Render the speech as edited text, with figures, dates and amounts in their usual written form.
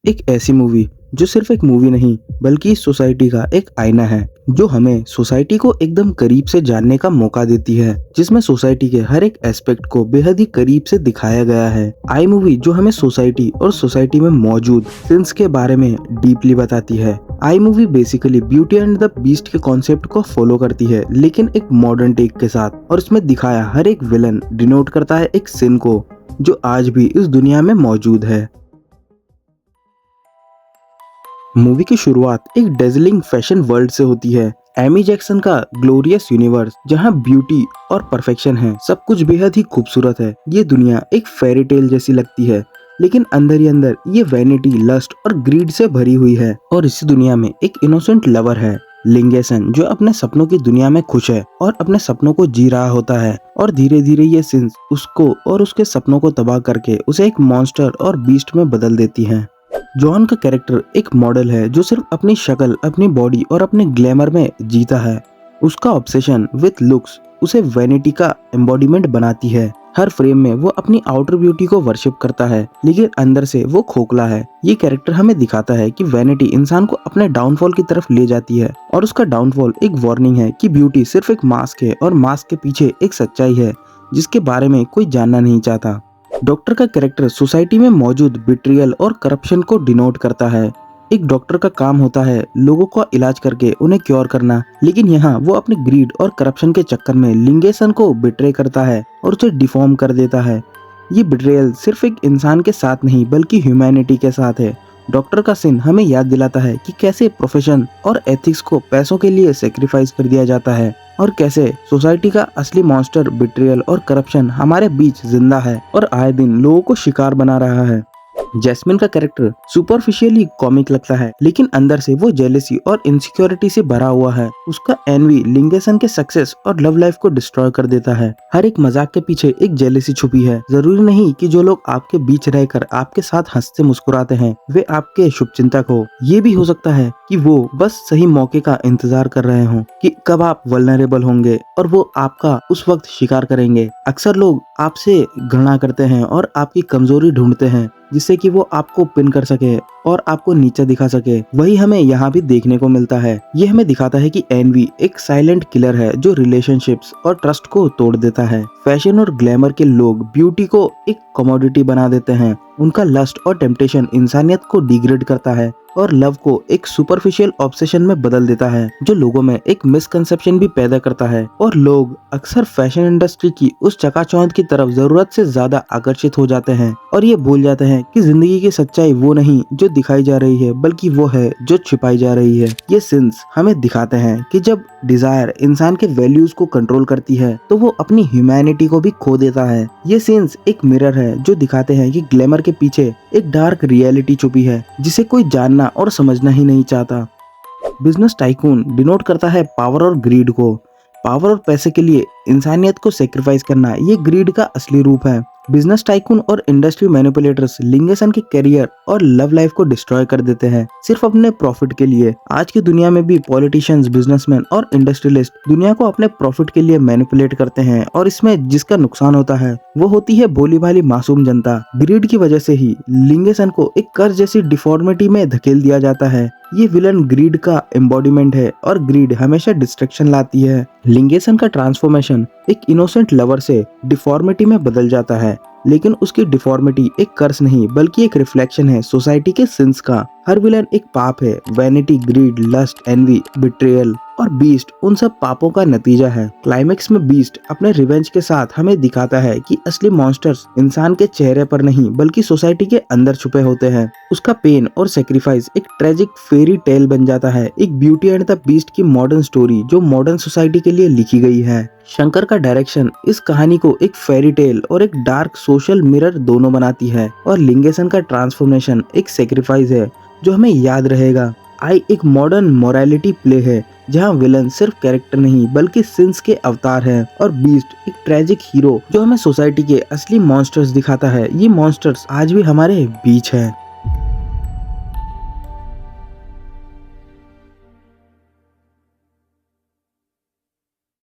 एक ऐसी मूवी जो सिर्फ एक मूवी नहीं बल्कि इस सोसाइटी का एक आईना है, जो हमें सोसाइटी को एकदम करीब से जानने का मौका देती है, जिसमें सोसाइटी के हर एक एस्पेक्ट को बेहद ही करीब से दिखाया गया है। आई मूवी जो हमें सोसाइटी और सोसाइटी में मौजूद सिंस के बारे में डीपली बताती है। आई movie basically beauty and the beast के कॉन्सेप्ट को फॉलो करती है, लेकिन एक मॉडर्न टेक के साथ, और इसमें दिखाया हर एक विलन डिनोट करता है एक सिन को जो आज भी इस दुनिया में मौजूद है। मूवी की शुरुआत एक डेजलिंग फैशन वर्ल्ड से होती है। एमी जैक्सन का ग्लोरियस यूनिवर्स, जहां ब्यूटी और परफेक्शन है, सब कुछ बेहद ही खूबसूरत है। ये दुनिया एक फेरी टेल जैसी लगती है, लेकिन अंदर ही अंदर ये वैनिटी, लस्ट और ग्रीड से भरी हुई है। और इसी दुनिया में एक इनोसेंट लवर है, लिंगेसन, जो अपने सपनों की दुनिया में खुश है और अपने सपनों को जी रहा होता है। और धीरे धीरे ये सिंस उसको और उसके सपनों को तबाह करके उसे एक मॉन्स्टर और बीस्ट में बदल देती है। जॉन का कैरेक्टर एक मॉडल है जो सिर्फ अपनी शक्ल, अपनी बॉडी और अपने ग्लैमर में जीता है। उसका ऑब्सेशन विथ लुक्स उसे वैनिटी का एम्बॉडीमेंट बनाती है। हर फ्रेम में वो अपनी आउटर ब्यूटी को वर्शिप करता है, लेकिन अंदर से वो खोखला है। ये कैरेक्टर हमें दिखाता है कि वैनिटी इंसान को अपने डाउनफॉल की तरफ ले जाती है, और उसका डाउनफॉल एक वार्निंग है कि ब्यूटी सिर्फ एक मास्क है और मास्क के पीछे एक सच्चाई है जिसके बारे में कोई जानना नहीं चाहता। डॉक्टर का कैरेक्टर सोसाइटी में मौजूद बिट्रियल और करप्शन को डिनोट करता है। एक डॉक्टर का काम होता है लोगों का इलाज करके उन्हें क्योर करना, लेकिन यहाँ वो अपने ग्रीड और करप्शन के चक्कर में लिंगेसन को बिट्रे करता है और उसे डिफॉर्म कर देता है। ये बिट्रेयल सिर्फ एक इंसान के साथ नहीं बल्कि ह्यूमैनिटी के साथ है। डॉक्टर का सीन हमें याद दिलाता है कि कैसे प्रोफेशन और एथिक्स को पैसों के लिए सेक्रीफाइस कर दिया जाता है, और कैसे सोसाइटी का असली मॉन्स्टर बिट्रियल और करप्शन हमारे बीच जिंदा है और आए दिन लोगों को शिकार बना रहा है। जैस्मिन का कैरेक्टर सुपरफिशियली कॉमिक लगता है, लेकिन अंदर से वो जेलेसी और इनसिक्योरिटी से भरा हुआ है। उसका एनवी लिंगेसन के सक्सेस और लव लाइफ को डिस्ट्रॉय कर देता है। हर एक मजाक के पीछे एक जेलेसी छुपी है। जरूरी नहीं कि जो लोग आपके बीच रहकर आपके साथ हंसते मुस्कुराते हैं वे आपके शुभचिंतक हो। ये भी हो सकता है कि वो बस सही मौके का इंतजार कर रहे हों कि कब आप वल्नरेबल होंगे और वो आपका उस वक्त शिकार करेंगे। अक्सर लोग आपसे घृणा करते हैं और आपकी कमजोरी ढूंढते हैं जिससे कि वो आपको पिन कर सके और आपको नीचा दिखा सके। वही हमें यहाँ भी देखने को मिलता है। ये हमें दिखाता है कि एनवी एक साइलेंट किलर है जो रिलेशनशिप्स और ट्रस्ट को तोड़ देता है। फैशन और ग्लैमर के लोग ब्यूटी को एक कमोडिटी बना देते हैं। उनका लस्ट और टेम्पटेशन इंसानियत को डिग्रेड करता है और लव को एक सुपरफिशियल ऑब्सेशन में बदल देता है, जो लोगों में एक मिसकंसेप्शन भी पैदा करता है। और लोग अक्सर फैशन इंडस्ट्री की उस चकाचौंध की तरफ जरूरत से ज्यादा आकर्षित हो जाते हैं और ये भूल जाते हैं कि जिंदगी की सच्चाई वो नहीं जो दिखाई जा रही है, बल्कि वो है जो छिपाई जा रही है। ये सिंस हमें दिखाते हैं कि जब डिजायर इंसान के वैल्यूज को कंट्रोल करती है तो वो अपनी ह्यूमैनिटी को भी खो देता है। ये सीन्स एक मिरर है जो दिखाते हैं कि ग्लैमर के पीछे एक डार्क रियलिटी छुपी है जिसे कोई जानना और समझना ही नहीं चाहता। बिजनेस टाइकून डिनोट करता है पावर और ग्रीड को। पावर और पैसे के लिए इंसानियत को सेक्रीफाइस करना, ये ग्रीड का असली रूप है। बिजनेस टाइकून और इंडस्ट्री मैनिपुलेटर्स लिंगेसन के करियर और लव लाइफ को डिस्ट्रॉय कर देते हैं सिर्फ अपने प्रॉफिट के लिए। आज की दुनिया में भी पॉलिटिशियंस, बिजनेसमैन और इंडस्ट्रियलिस्ट दुनिया को अपने प्रॉफिट के लिए मैनिपुलेट करते हैं, और इसमें जिसका नुकसान होता है वो होती है भोली भाली मासूम जनता। ग्रीड की वजह से ही लिंगेसन को एक कर्ज जैसी डिफॉर्मिटी में धकेल दिया जाता है। ये विलन ग्रीड का एम्बॉडीमेंट है और ग्रीड हमेशा डिस्ट्रैक्शन लाती है। लिंगेसन का ट्रांसफॉर्मेशन एक इनोसेंट लवर से डिफॉर्मिटी में बदल जाता है, लेकिन उसकी डिफॉर्मिटी एक कर्स नहीं बल्कि एक रिफ्लेक्शन है सोसाइटी के सिंस का। हर विलन एक पाप है। Vanity, greed, lust, envy, betrayal और बीस्ट उन सब पापों का नतीजा है। क्लाइमेक्स में बीस्ट अपने रिवेंज के साथ हमें दिखाता है कि असली मॉन्स्टर्स इंसान के चेहरे पर नहीं बल्कि सोसाइटी के अंदर छुपे होते हैं। उसका पेन और सेक्रीफाइस एक ट्रेजिक फेरी टेल बन जाता है, एक ब्यूटी एंड द बीस्ट की मॉडर्न स्टोरी जो मॉडर्न सोसाइटी के लिए लिखी गई है। शंकर का डायरेक्शन इस कहानी को एक फेरी टेल और एक डार्क सोशल मिरर दोनों बनाती है, और लिंगेसन का ट्रांसफॉर्मेशन एक सेक्रीफाइस है जो हमें याद रहेगा। आई एक मॉडर्न मोरालिटी प्ले है जहां विलन सिर्फ कैरेक्टर नहीं बल्कि सिंस के अवतार है, और बीस्ट एक ट्रेजिक हीरो जो हमें सोसाइटी के असली मॉन्स्टर्स दिखाता है। ये मॉन्स्टर्स आज भी हमारे बीच है।